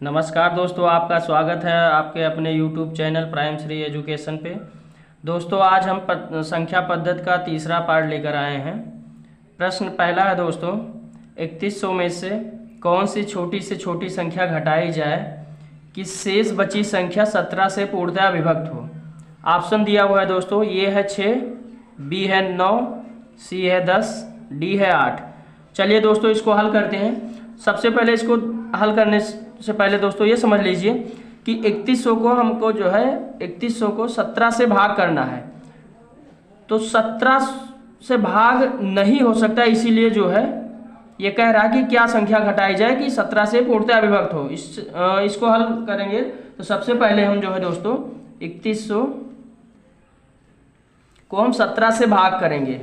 नमस्कार दोस्तों, आपका स्वागत है आपके अपने YouTube channel prime Shri education पे। दोस्तों आज हम संख्या पद्धति का तीसरा पार्ट लेकर आए हैं। प्रश्न पहला है दोस्तों, 3100 में से कौन सी छोटी से छोटी संख्या घटाई जाए कि शेष बची संख्या 17 से पूर्णतः विभक्त हो। ऑप्शन दिया हुआ है दोस्तों, ये है 6, बी है 9, सी है 10, डी है 8। चलिए दोस्तों इसको हल करते हैं। सबसे पहले इसको हल करने से पहले दोस्तों ये समझ लीजिए कि 3100 को हमको जो है 3100 को 17 से भाग करना है, तो 17 से भाग नहीं हो सकता, इसीलिए जो है ये कह रहा है कि क्या संख्या घटाई जाए कि 17 से पूर्णतः विभक्त हो। इसको हल करेंगे तो सबसे पहले हम जो है दोस्तों 3100 को हम 17 से भाग करेंगे।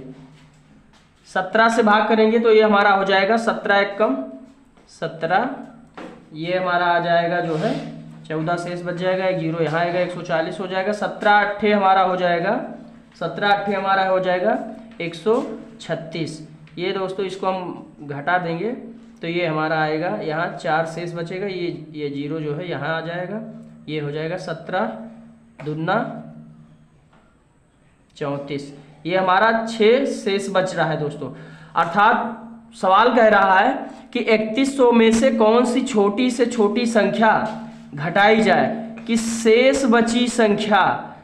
17 से भाग करेंगे तो ये हमारा हो जाएगा 17 एकम 17, ये हमारा आ जाएगा जो है 14 शेष बच जाएगा, एक जीरो यहाँ आएगा, 140 हो जाएगा। 17 अट्ठे हमारा हो जाएगा, 17 अट्ठे हमारा हो जाएगा 136। ये दोस्तों इसको हम घटा देंगे तो ये हमारा आएगा, यहाँ 4 शेष बचेगा, ये जीरो जो है यहाँ आ जाएगा, ये हो जाएगा 17 दूना 34। ये हमारा 6 शेष बच रहा है दोस्तों। अर्थात सवाल कह रहा है कि 3100 में से कौन सी छोटी से छोटी संख्या घटाई जाए कि शेष बची संख्या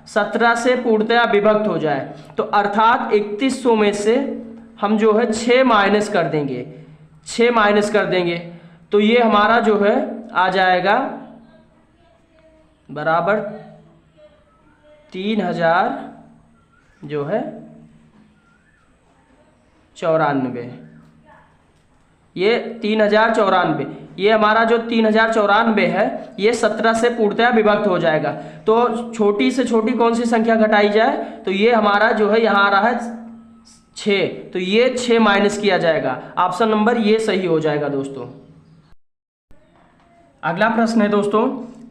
17 से पूर्णतः विभक्त हो जाए। तो अर्थात 3100 में से हम जो है 6 माइनस कर देंगे, 6 माइनस कर देंगे तो ये हमारा जो है आ जाएगा बराबर 3000 जो है 94। ये 3094, ये हमारा जो 3094 है ये 17 से पूर्णतः विभक्त हो जाएगा। तो छोटी से छोटी कौन सी संख्या घटाई जाए, तो ये हमारा जो है यहाँ आ रहा है 6, तो ये 6 माइनस किया जाएगा। ऑप्शन नंबर ये सही हो जाएगा दोस्तों। अगला प्रश्न है दोस्तों,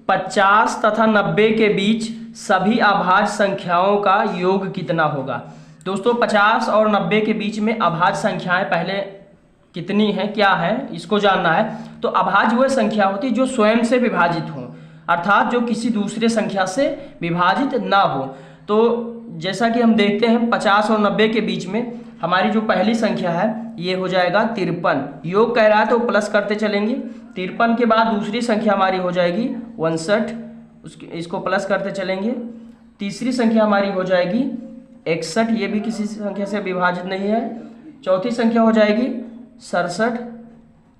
50 तथा 90 के बीच सभी अभाज्य संख्याओं का योग कितना होगा। दोस्तों 50 और 90 के बीच में अभाज्य संख्याएं पहले कितनी है, क्या है, इसको जानना है। तो अभाज्य वह संख्या होती है जो स्वयं से विभाजित हो, अर्थात जो किसी दूसरे संख्या से विभाजित ना हो। तो जैसा कि हम देखते हैं 50 और 90 के बीच में हमारी जो पहली संख्या है ये हो जाएगा 53। योग कह रहा है तो प्लस करते चलेंगे। 53 के बाद दूसरी संख्या हमारी हो जाएगी 59, इसको प्लस करते चलेंगे। तीसरी संख्या हमारी हो जाएगी 61, ये भी किसी संख्या से विभाजित नहीं है। चौथी संख्या हो जाएगी 67,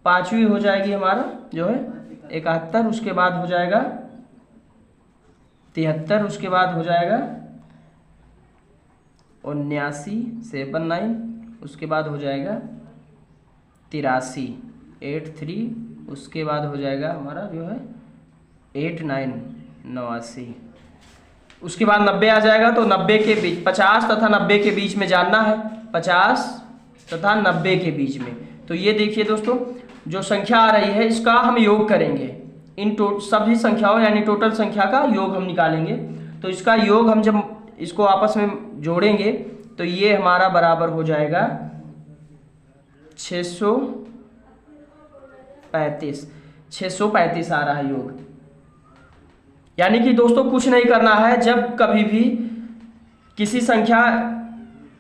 पांचवी हो जाएगी हमारा जो है 71, उसके बाद हो जाएगा 73, उसके बाद हो जाएगा 79, 79, उसके बाद हो जाएगा 83, 83, उसके बाद हो जाएगा हमारा जो है 89, 89, उसके बाद 90 आ जाएगा। तो 90 के बीच 50 तथा 90 के बीच में जानना है, 50 तथा 90 के बीच में। तो ये देखिए दोस्तों जो संख्या आ रही है इसका हम योग करेंगे, इन सभी संख्याओं यानी टोटल संख्या का योग हम निकालेंगे। तो इसका योग हम जब इसको आपस में जोड़ेंगे तो ये हमारा बराबर हो जाएगा 635, 635 आ रहा है योग। यानी कि दोस्तों कुछ नहीं करना है, जब कभी भी किसी संख्या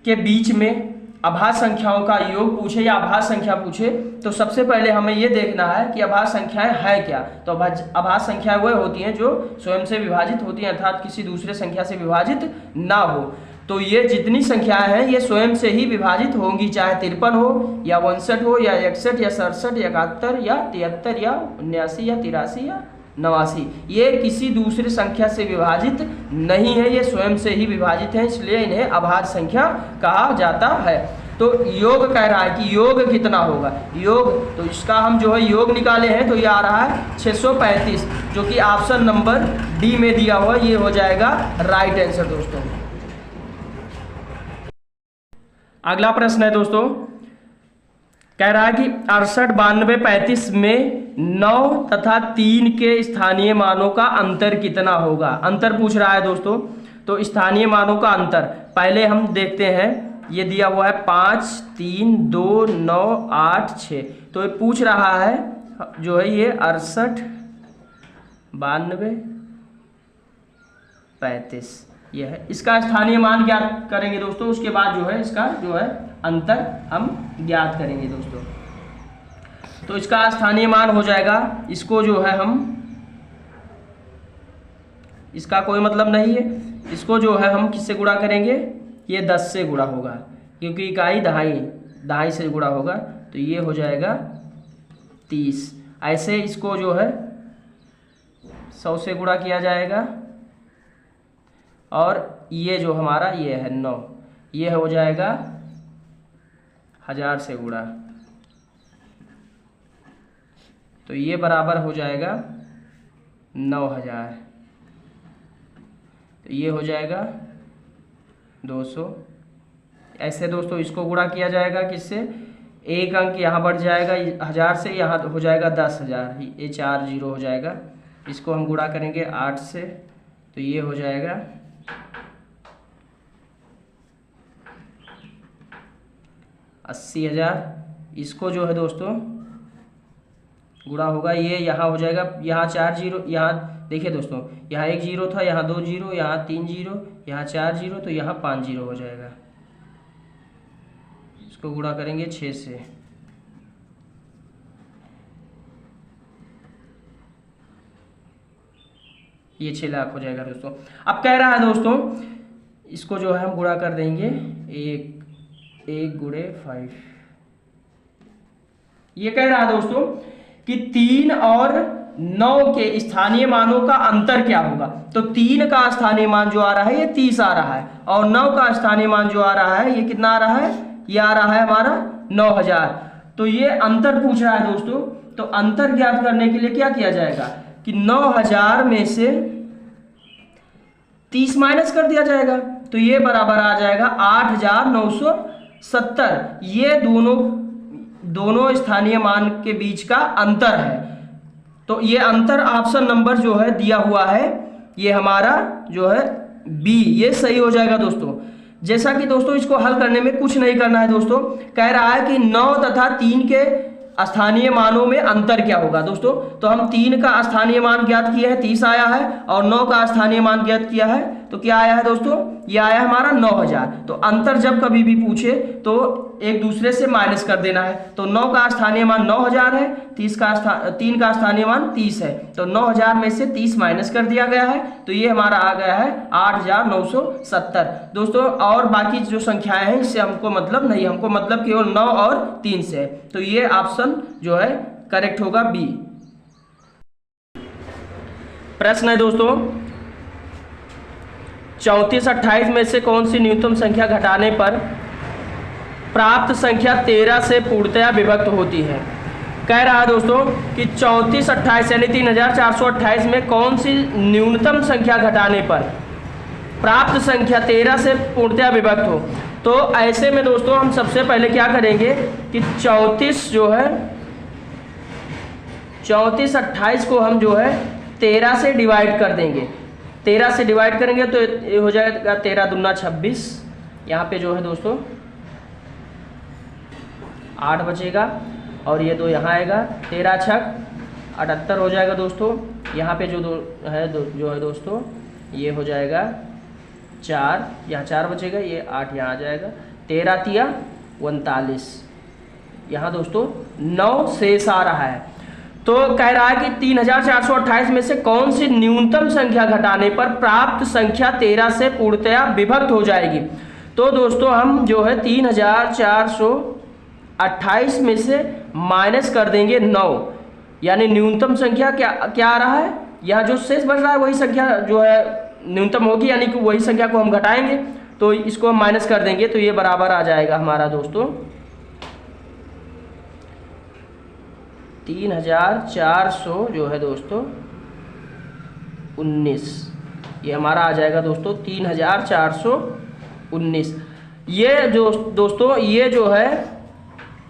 के बीच में अभाज्य संख्याओं का योग पूछे या अभाज्य संख्या पूछे तो सबसे पहले हमें यह देखना है कि अभाज्य संख्याएं हैं क्या। तो अभाज्य संख्याएं वह होती हैं जो स्वयं से विभाजित होती हैं, अर्थात किसी दूसरे संख्या से विभाजित ना हो। तो ये जितनी संख्याएं हैं ये स्वयं से ही विभाजित होंगी, चाहे 53 हो या 59 हो या 61 या 67 या 71 या 73 या 79 या 83 या 89, ये किसी दूसरे संख्या से विभाजित नहीं है, ये स्वयं से ही विभाजित है, इसलिए इन्हें अभाज्य संख्या कहा जाता है। तो योग कह रहा है कि योग कितना होगा, योग तो इसका हम जो है योग निकाले हैं तो ये आ रहा है 635, जो कि ऑप्शन नंबर डी में दिया हुआ, ये हो जाएगा राइट आंसर दोस्तों। अगला प्रश्न है दोस्तों, कह रहा है कि 68, 92, 35 में 9 तथा 3 के स्थानीय मानों का अंतर कितना होगा। अंतर पूछ रहा है दोस्तों, तो स्थानीय मानों का अंतर पहले हम देखते हैं। ये दिया हुआ है 5, 3, 2, 9, 8, 6। तो ये पूछ रहा है जो है ये 68 92 35 यह है। इसका स्थानीय मान ज्ञात करेंगे दोस्तों, उसके बाद जो है इसका जो है अंतर हम ज्ञात करेंगे दोस्तों। तो इसका स्थानीय मान हो जाएगा, इसको जो है हम, इसका कोई मतलब नहीं है, इसको जो है हम किससे गुणा करेंगे, ये 10 से गुणा होगा क्योंकि इकाई दहाई से गुणा होगा, तो ये हो जाएगा 30। ऐसे इसको जो है 100 से गुणा किया जाएगा और ये जो हमारा ये है 9, ये हो जाएगा 1000 से गुणा, तो ये बराबर हो जाएगा 9000, तो ये हो जाएगा 200। ऐसे दोस्तों इसको गुणा किया जाएगा किससे, एक अंक यहाँ बढ़ जाएगा 1000 से, यहाँ हो जाएगा 10,000, ये 4 जीरो हो जाएगा। इसको हम गुणा करेंगे 8 से, तो ये हो जाएगा 80,000। इसको जो है दोस्तों गुणा होगा, ये यहाँ हो जाएगा, यहाँ 4 जीरो, यहाँ देखिए दोस्तों यहाँ 1 जीरो था, यहाँ 2 जीरो, यहाँ 3 जीरो, यहाँ 4 जीरो, तो यहाँ 5 जीरो हो जाएगा। इसको गुणा करेंगे 6 से, ये 6 लाख हो जाएगा दोस्तों। अब कह रहा है दोस्तों, इसको जो है हम गुणा कर देंगे 1 गुणे 5। ये कह रहा है दोस्तों कि 3 और 9 के स्थानीय मानों का अंतर क्या होगा। तो 3 का स्थानीय मान जो आ रहा है ये 30 आ रहा है, और 9 का स्थानीय मान जो आ रहा है ये कितना आ रहा है, ये आ रहा है हमारा 9000। तो ये अंतर पूछ रहा है दोस्तों, तो अंतर ज्ञात करने के लिए क्या किया जाएगा कि 9000 में से 30 माइनस कर दिया जाएगा, तो ये बराबर आ जाएगा 8970। ये दोनों स्थानीय मान के बीच का अंतर है। तो ये अंतर ऑप्शन नंबर जो है दिया हुआ है, ये हमारा जो है बी, ये सही हो जाएगा दोस्तों। जैसा कि दोस्तों इसको हल करने में कुछ नहीं करना है दोस्तों, कह रहा है कि 9 तथा 3 के स्थानीय मानों में अंतर क्या होगा दोस्तों। तो हम 3 का स्थानीय मान ज्ञात किया है, 30 आया है, और 9 का स्थानीय मान ज्ञात किया है, तो क्या आया है दोस्तों, ये आया हमारा 9000। तो अंतर जब कभी भी पूछे तो एक दूसरे से माइनस कर देना है। तो 9 का स्थानीय मान 9000 है, 3 का स्थानीय मान 30 है, तो 9000 में से 30 माइनस कर दिया गया है, तो ये हमारा आ गया है 8970 दोस्तों। और बाकी जो संख्याएं हैं इससे हमको मतलब नहीं, हमको मतलब केवल 9 और 3 से। तो ये ऑप्शन जो है करेक्ट होगा बी। प्रश्न है दोस्तों, 34 28 में से कौन सी न्यूनतम संख्या घटाने पर प्राप्त संख्या 13 से पूर्णतया विभक्त होती है। कह रहा है दोस्तों कि 34 28 यानी 3428 में कौन सी न्यूनतम संख्या घटाने पर प्राप्त संख्या 13 से पूर्णतया विभक्त हो। तो ऐसे में दोस्तों हम सबसे पहले क्या करेंगे कि 34 जो है 34 28 को हम जो है 13 से डिवाइड कर देंगे। 13 से डिवाइड करेंगे तो ये हो जाएगा 13 दूना 26, यहाँ पे जो है दोस्तों 8 बचेगा, और ये 2 यहाँ आएगा, 13 छक 78 हो जाएगा दोस्तों। यहाँ पे जो है दोस्तों ये हो जाएगा 4, यहाँ 4 बचेगा, ये 8 यहाँ आ जाएगा, 13 तिया 39, यहाँ दोस्तों 9 शेष आ रहा है। तो कह रहा है कि 3428 में से कौन सी न्यूनतम संख्या घटाने पर प्राप्त संख्या 13 से पूर्णतया विभक्त हो जाएगी। तो दोस्तों हम जो है 3428 में से माइनस कर देंगे 9, यानी न्यूनतम संख्या क्या आ रहा है, यहाँ जो शेष बच रहा है वही संख्या जो है न्यूनतम होगी, यानी कि वही संख्या को हम घटाएंगे, तो इसको हम माइनस कर देंगे, तो ये बराबर आ जाएगा हमारा दोस्तों 3400 जो है दोस्तों 19, ये हमारा आ जाएगा दोस्तों 3419। ये जो दोस्तों ये जो है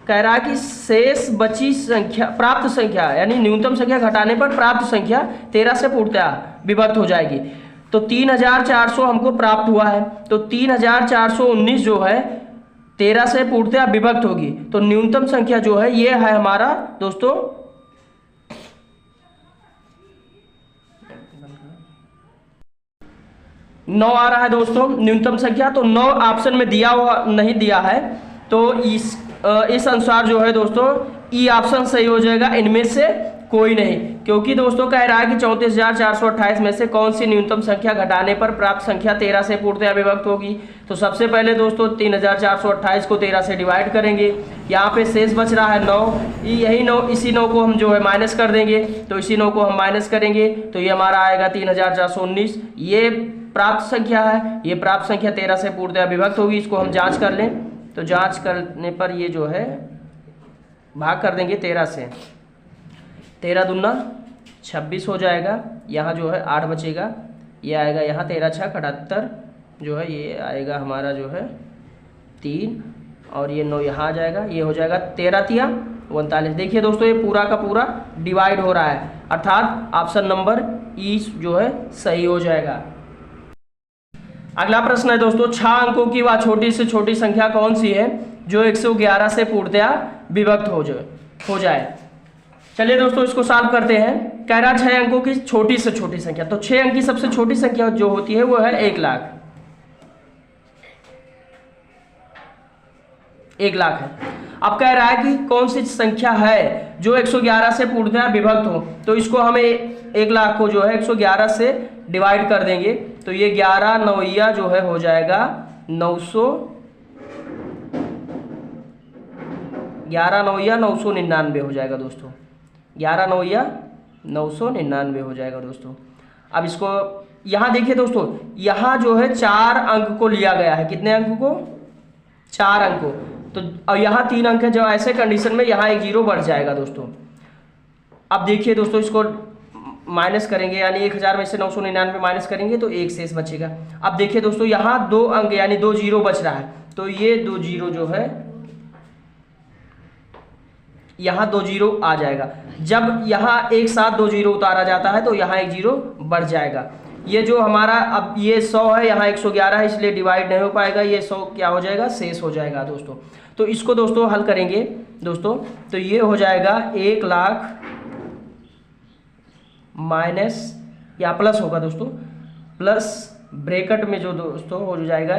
कह रहा है कि शेष बची संख्या प्राप्त संख्या यानी न्यूनतम संख्या घटाने पर प्राप्त संख्या 13 से पूर्णतया विभक्त हो जाएगी। तो 3400 हमको प्राप्त हुआ है, तो 3419 जो है 13 से पूर्णतया विभक्त होगी। तो न्यूनतम संख्या जो है ये है हमारा दोस्तों 9 आ रहा है दोस्तों न्यूनतम संख्या। तो 9 ऑप्शन में दिया हुआ नहीं दिया है, तो इस अनुसार जो है दोस्तों ई ऑप्शन सही हो जाएगा, इनमें से कोई नहीं। क्योंकि दोस्तों कह रहा है कि 34,428 में से कौन सी न्यूनतम संख्या घटाने पर प्राप्त संख्या 13 से पूर्णतया विभक्त होगी। तो सबसे पहले दोस्तों 3,428 को 13 से डिवाइड करेंगे, यहाँ पे शेष बच रहा है 9, यही 9, इसी 9 को हम जो है माइनस कर देंगे। तो इसी 9 को हम माइनस करेंगे तो ये हमारा आएगा 3,419। ये प्राप्त संख्या है, ये प्राप्त संख्या 13 से पूर्णतया विभक्त होगी। इसको हम जाँच कर लें, तो जाँच करने पर ये जो है भाग कर देंगे 13 से, 13 दूना 26 हो जाएगा। यहाँ जो है 8 बचेगा, ये आएगा यहाँ 13 छः 78 जो है, ये आएगा हमारा जो है 3, और ये 9 यहाँ आ जाएगा, ये हो जाएगा 13 तिया 39। देखिए दोस्तों ये पूरा का पूरा डिवाइड हो रहा है, अर्थात ऑप्शन नंबर ई जो है सही हो जाएगा। अगला प्रश्न है दोस्तों 6 अंकों की वह छोटी से छोटी संख्या कौन सी है जो 111 से पूर्णतया विभक्त हो जाए। चलिए दोस्तों इसको सॉल्व करते हैं। कह रहा 6 अंकों की छोटी से छोटी संख्या, तो 6 अंक की सबसे छोटी संख्या जो होती है वो है 1 लाख। 1 लाख है। अब कह रहा है कि कौन सी संख्या है जो 111 से पूर्णतया विभक्त हो। तो इसको हमें 1 लाख को जो है 111 से डिवाइड कर देंगे, तो ये 11 नौया जो है हो जाएगा 900, 11 नौया 999 हो जाएगा दोस्तों, 11 नौया 999 हो जाएगा दोस्तों। अब इसको यहाँ देखिए दोस्तों, यहाँ जो है 4 अंक को लिया गया है। कितने अंक को? 4 अंक को। तो अब यहाँ 3 अंक है, जो ऐसे कंडीशन में यहाँ एक 0 बढ़ जाएगा दोस्तों। अब देखिए दोस्तों इसको माइनस करेंगे, यानी 1000 में से 999 माइनस करेंगे तो 1 शेष बचेगा। अब देखिए दोस्तों यहाँ 2 अंक यानी 2 0 बच रहा है, तो ये 2 0 जो है यहाँ 2 0 आ जाएगा। जब यहाँ एक साथ 2 0 उतारा जाता है तो यहाँ एक 0 बढ़ जाएगा। ये जो हमारा अब ये 100 है, यहाँ 111 है, इसलिए डिवाइड नहीं हो पाएगा, ये 100 क्या हो जाएगा? शेष हो जाएगा दोस्तों। तो इसको दोस्तों हल करेंगे दोस्तों, तो ये हो जाएगा 1 लाख माइनस या प्लस होगा दोस्तों, प्लस ब्रैकेट में जो दोस्तों हो जाएगा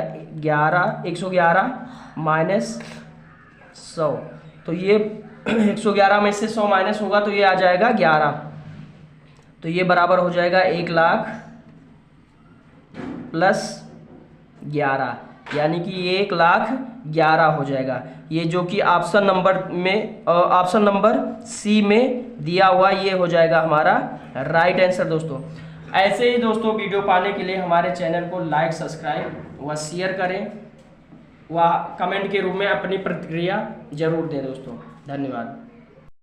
111 माइनस 100। तो ये 111 में से 100 माइनस होगा तो ये आ जाएगा 11, तो ये बराबर हो जाएगा 1 लाख प्लस 11, यानी कि 1 लाख 11 हो जाएगा। ये जो कि ऑप्शन नंबर सी में दिया हुआ ये हो जाएगा हमारा राइट आंसर दोस्तों। ऐसे ही दोस्तों वीडियो पाने के लिए हमारे चैनल को लाइक, सब्सक्राइब व शेयर करें व कमेंट के रूप में अपनी प्रतिक्रिया जरूर दें दोस्तों। धन्यवाद।